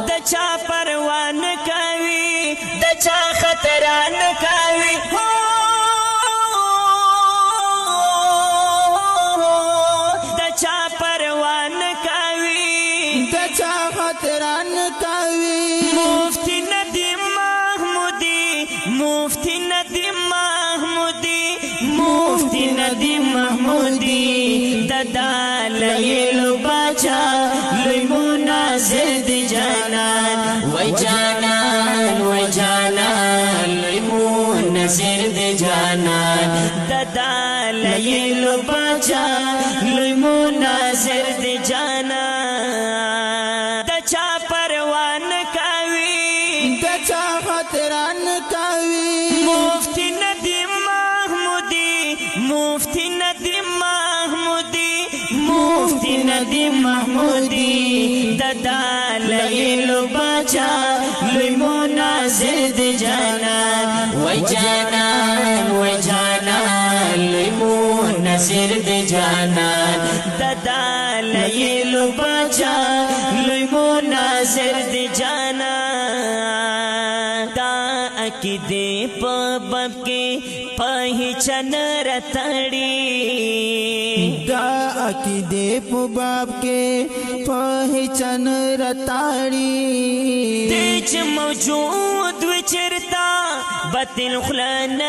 دچا پروان کوي دچا خطران کوي دچا پروان کوي دچا خطران کوي مفتی ندیم محمودی مفتی ندیم محمودی مفتی ندیم محمودی ددا لیلو باچا لوی مناظر دی جانان وی جانان وی جانان لوی مناظر دی جانان ددا لیلو باچا لوی مناظر دی جانان دچا پروان کوي دچا خطران کوي مفتی ندیم محمودی مفتی ندیم محمودی مفتی ندیم محمودی ددا لیلو باچا لوی مناظر دی جانان وی جانان وی جانان لوی مناظر دی جانان ددا لیلو باچا لوی مناظر دی جانان دا عقیدے پا باب کے پہچان رتڑی دا عقیدے پا باب کے پہچان رتاڑی دیچ موجود وچرتا باطل خلان